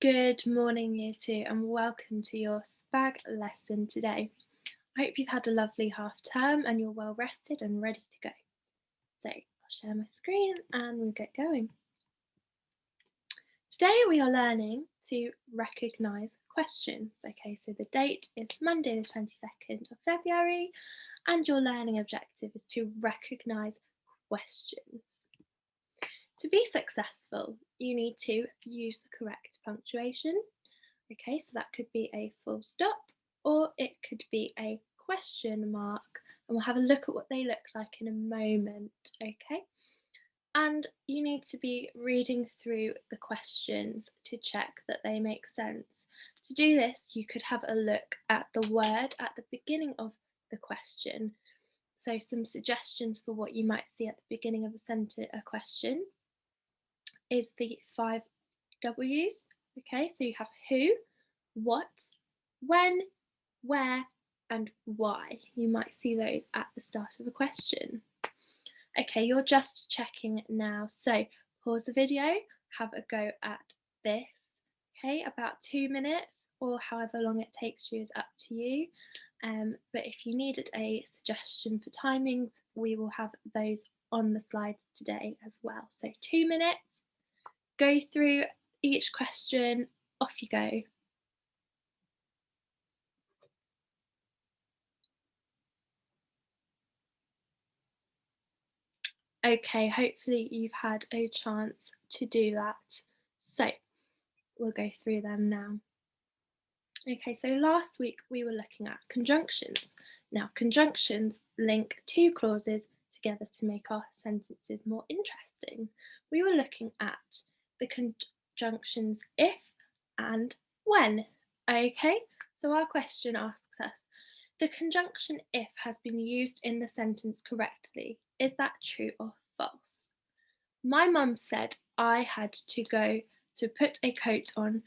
Good morning, Year 2, and welcome to your SPAG lesson today. I hope you've had a lovely half term and you're well rested and ready to go. So, I'll share my screen and we'll get going. Today we are learning to recognise questions. Okay, so the date is Monday the 22nd of February, and your learning objective is to recognise questions. To be successful, you need to use the correct punctuation. Okay, so that could be a full stop or it could be a question mark, and we'll have a look at what they look like in a moment. Okay, and you need to be reading through the questions to check that they make sense. To do this, you could have a look at the word at the beginning of the question. So some suggestions for what you might see at the beginning of a question is the 5 W's. Okay, so you have who, what, when, where, and why. You might see those at the start of a question. Okay, you're just checking now, so pause the video, have a go at this. Okay, about 2 minutes or however long it takes you is up to you. But if you needed a suggestion for timings, we will have those on the slides today as well. So 2 minutes, go through each question, off you go. Okay, hopefully you've had a chance to do that. So we'll go through them now. Okay, so last week we were looking at conjunctions. Now, conjunctions link two clauses together to make our sentences more interesting. We were looking at the conjunctions if and when. Okay, so our question asks us, the conjunction if has been used in the sentence correctly. Is that true or false? My mum said I had to go to put a coat on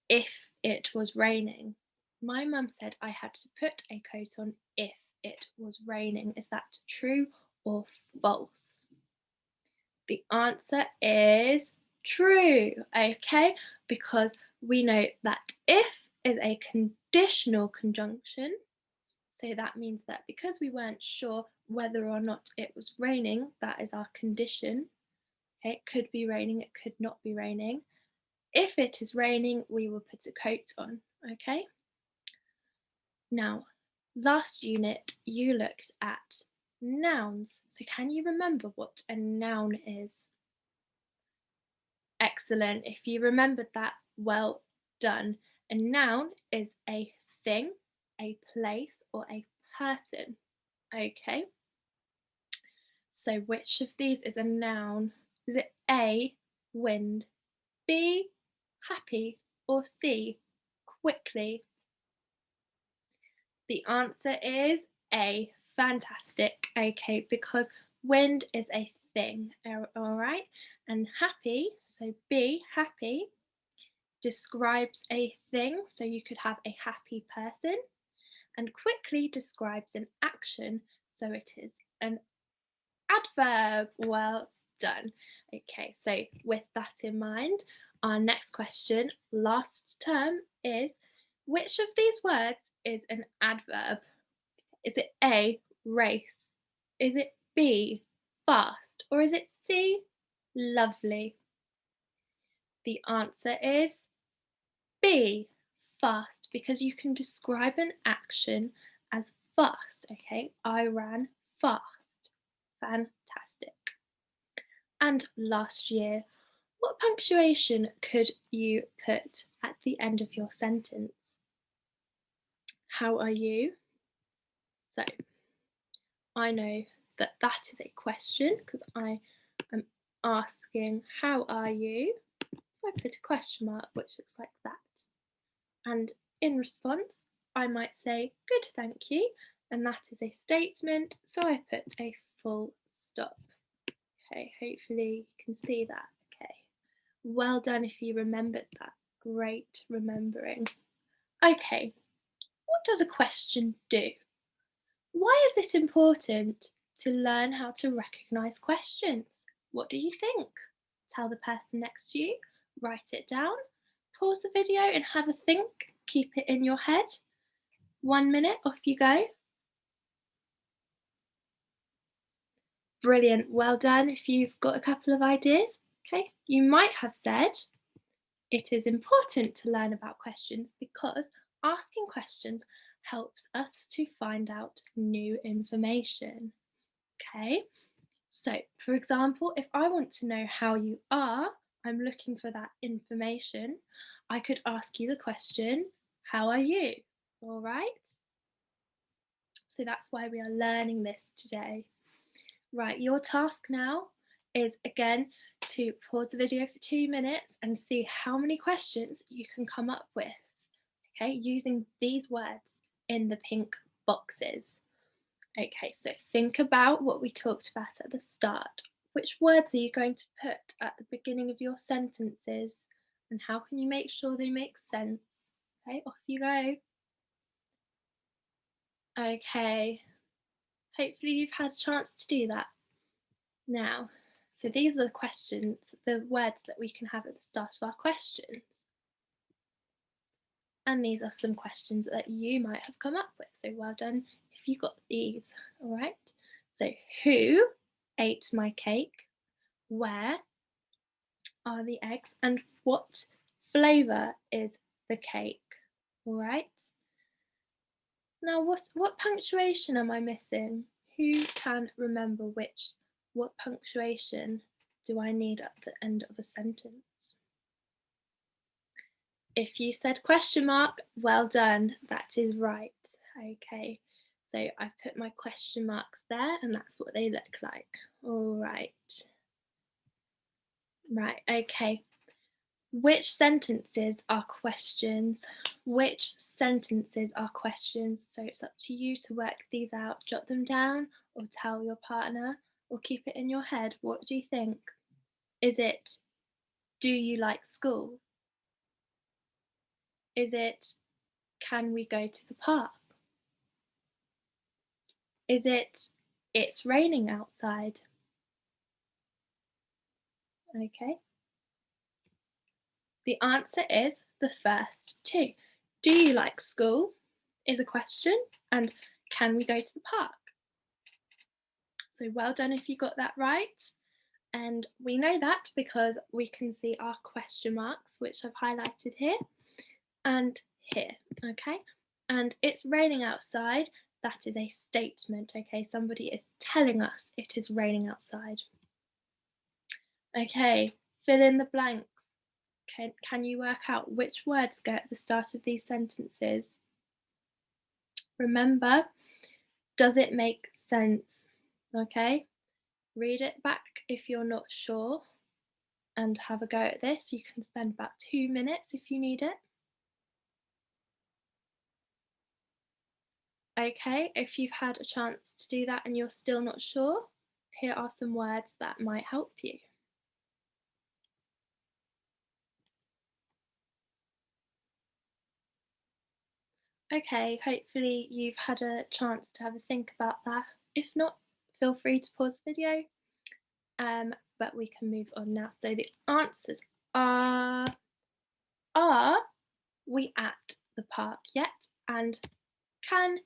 if it was raining. My mum said I had to put a coat on if it was raining. Is that true or false? The answer is true, okay? Because we know that if is a conditional conjunction. So that means that because we weren't sure whether or not it was raining, that is our condition. Okay, it could be raining, it could not be raining. If it is raining, we will put a coat on, okay? Now, last unit, you looked at nouns. So can you remember what a noun is? Excellent. If you remembered that, well done. A noun is a thing, a place, or a person. Okay. So which of these is a noun? Is it A, wind, B, happy, or C, quickly? The answer is A, fantastic. Okay, because wind is a thing, all right? And happy, so B, happy, describes a thing, so you could have a happy person. And quickly describes an action, so it is an adverb. Well done. Okay, so with that in mind, our next question, last term, is which of these words is an adverb? Is it A, race? Is it B, fast? Or is it C, lovely? The answer is B, fast, because you can describe an action as fast. Okay, I ran fast. Fantastic. And last year, what punctuation could you put at the end of your sentence? How are you? So I know that that is a question because I am asking, how are you? So I put a question mark which looks like that. And in response, I might say, good, thank you. And that is a statement, so I put a full stop. Okay, hopefully you can see that. Okay, well done if you remembered that. Great remembering. Okay, what does a question do? Why is it important to learn how to recognise questions? What do you think? Tell the person next to you, write it down, pause the video and have a think. Keep it in your head. 1 minute, off you go. Brilliant, well done if you've got a couple of ideas. Okay, you might have said, it is important to learn about questions because asking questions helps us to find out new information. Okay, so for example, if I want to know how you are, I'm looking for that information. I could ask you the question, how are you? All right, so that's why we are learning this today. Right, your task now is again to pause the video for 2 minutes and see how many questions you can come up with, okay, using these words in the pink boxes. Okay, so think about what we talked about at the start. Which words are you going to put at the beginning of your sentences and how can you make sure they make sense? Okay, off you go. Okay, hopefully you've had a chance to do that. Now, so these are the questions, the words that we can have at the start of our questions. And these are some questions that you might have come up with. So well done if you got these. All right. So who ate my cake? Where are the eggs? And what flavour is the cake? All right. Now what punctuation am I missing? Who can remember what punctuation do I need at the end of a sentence? If you said question mark, well done, that is right. Okay, so I've put my question marks there and that's what they look like. All right. Right, okay. Which sentences are questions? Which sentences are questions? So it's up to you to work these out, jot them down or tell your partner or keep it in your head. What do you think? Is it, do you like school? Is it, can we go to the park? Is it, it's raining outside? Okay. The answer is the first two. Do you like school? Is a question, and can we go to the park? So well done if you got that right. And we know that because we can see our question marks, which I've highlighted here and here, okay? And it's raining outside, that is a statement, okay? Somebody is telling us it is raining outside. Okay, fill in the blanks. Can you work out which words go at the start of these sentences? Remember, does it make sense? Okay, read it back if you're not sure and have a go at this. You can spend about 2 minutes if you need it. Okay, if you've had a chance to do that and you're still not sure, here are some words that might help you. Okay, hopefully you've had a chance to have a think about that. If not, feel free to pause the video, but we can move on now. So the answers are we at the park yet? And can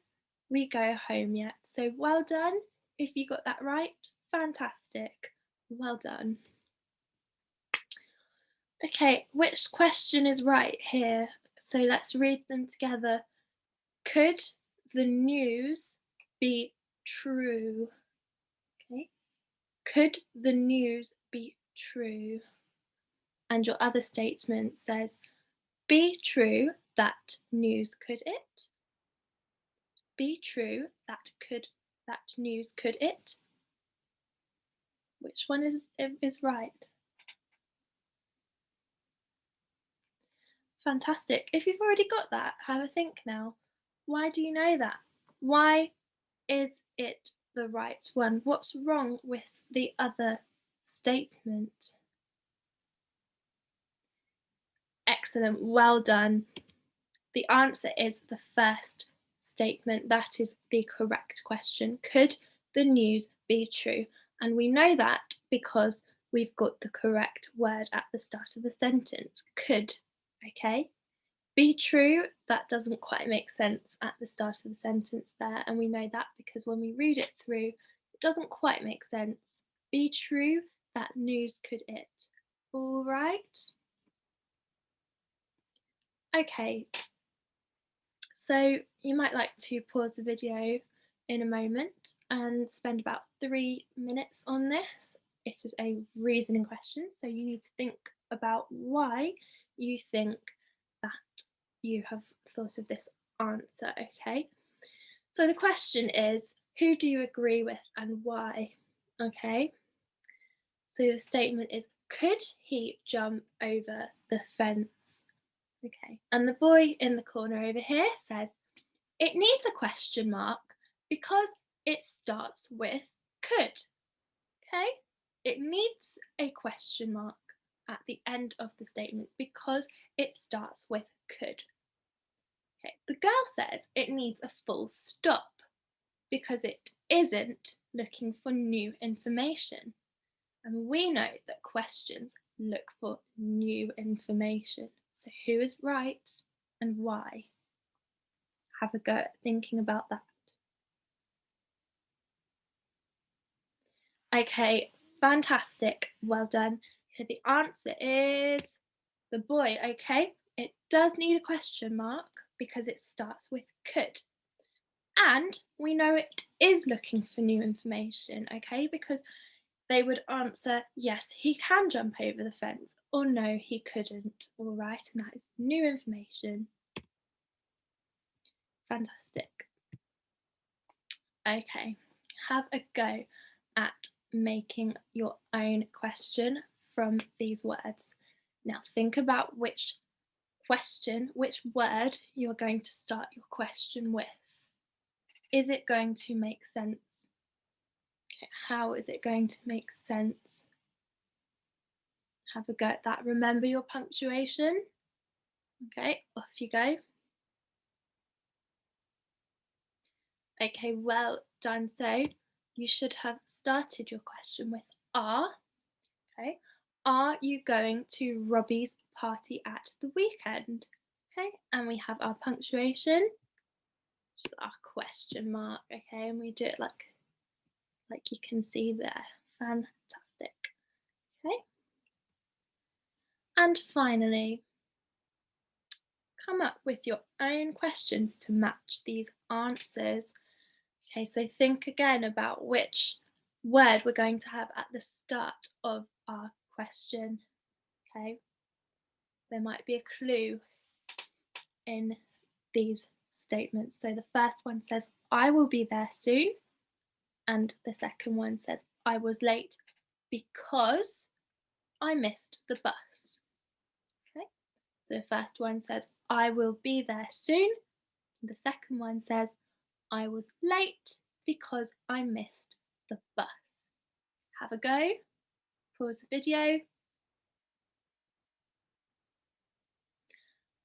we go home yet? So well done if you got that right. Fantastic. Well done. Okay, which question is right here? So let's read them together. Could the news be true? Okay. Could the news be true? And your other statement says, be true that news could it? Be true that news could it? Which one is right? Fantastic. If you've already got that, have a think now. Why do you know that? Why is it the right one? What's wrong with the other statement? Excellent, well done. The answer is the first statement. That is the correct question. Could the news be true? And we know that because we've got the correct word at the start of the sentence, could. Okay. Be true, that doesn't quite make sense at the start of the sentence there, and we know that because when we read it through, it doesn't quite make sense. Be true, that news could it. All right. Okay, so you might like to pause the video in a moment and spend about 3 minutes on this. It is a reasoning question, so you need to think about why you think that you have thought of this answer, okay? So the question is, who do you agree with and why? Okay, so the statement is, could he jump over the fence? Okay, and the boy in the corner over here says, it needs a question mark because it starts with could. Okay, it needs a question mark at the end of the statement because it starts with could. Okay, the girl says it needs a full stop because it isn't looking for new information. And we know that questions look for new information. So who is right and why? Have a go at thinking about that. Okay, fantastic. Well done. Okay, the answer is the boy. Okay, it does need a question mark because it starts with could. And we know it is looking for new information, okay, because they would answer, yes, he can jump over the fence, or no, he couldn't. All right, and that is new information. Fantastic. Okay, have a go at making your own question from these words. Now think about which word you're going to start your question with. Is it going to make sense? Okay, how is it going to make sense? Have a go at that. Remember your punctuation. Okay, off you go. Okay, well done. So you should have started your question with are. Okay, are you going to Robbie's party at the weekend? Okay, and we have our punctuation, which is our question mark. Okay, and we do it like you can see there. Fantastic. Okay, and finally, come up with your own questions to match these answers. Okay, so think again about which word we're going to have at the start of our question. Okay, there might be a clue in these statements. So the first one says, I will be there soon. And the second one says, I was late because I missed the bus. Okay, so the first one says, I will be there soon. And the second one says, I was late because I missed the bus. Have a go, pause the video.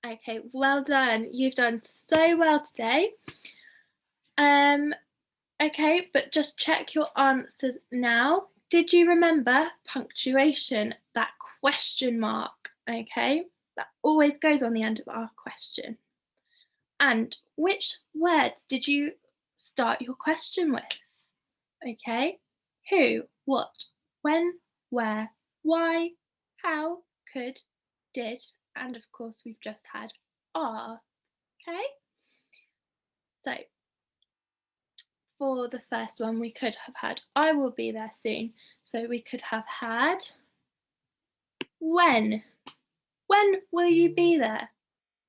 Okay, well done. You've done so well today. Okay, but just check your answers now. Did you remember punctuation, that question mark? Okay, that always goes on the end of our question. And which words did you start your question with? Okay, who, what, when, where, why, how, could, did, and of course we've just had are. Okay, so for the first one we could have had I will be there soon, so we could have had when will you be there?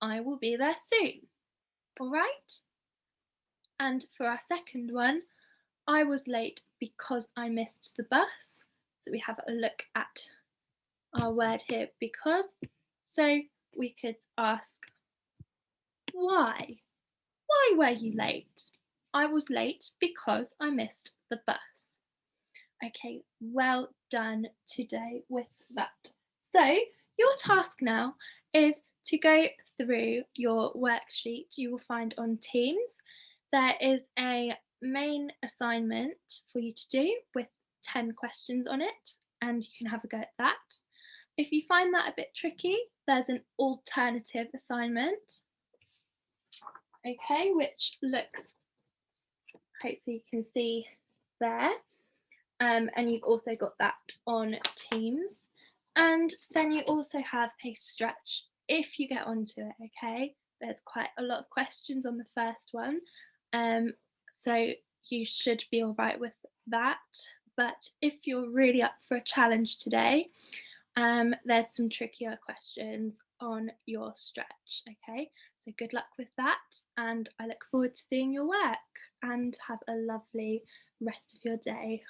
I will be there soon. All right, and for our second one, I was late because I missed the bus, so we have a look at our word here, because. So we could ask, why were you late? I was late because I missed the bus. Okay, well done today with that. So your task now is to go through your worksheet you will find on Teams. There is a main assignment for you to do with 10 questions on it, and you can have a go at that. If you find that a bit tricky, there's an alternative assignment, okay, which looks, hopefully you can see there. And you've also got that on Teams. And then you also have a stretch if you get onto it, okay? There's quite a lot of questions on the first one. So you should be all right with that. But if you're really up for a challenge today, there's some trickier questions on your stretch, okay? So good luck with that, and I look forward to seeing your work, and have a lovely rest of your day.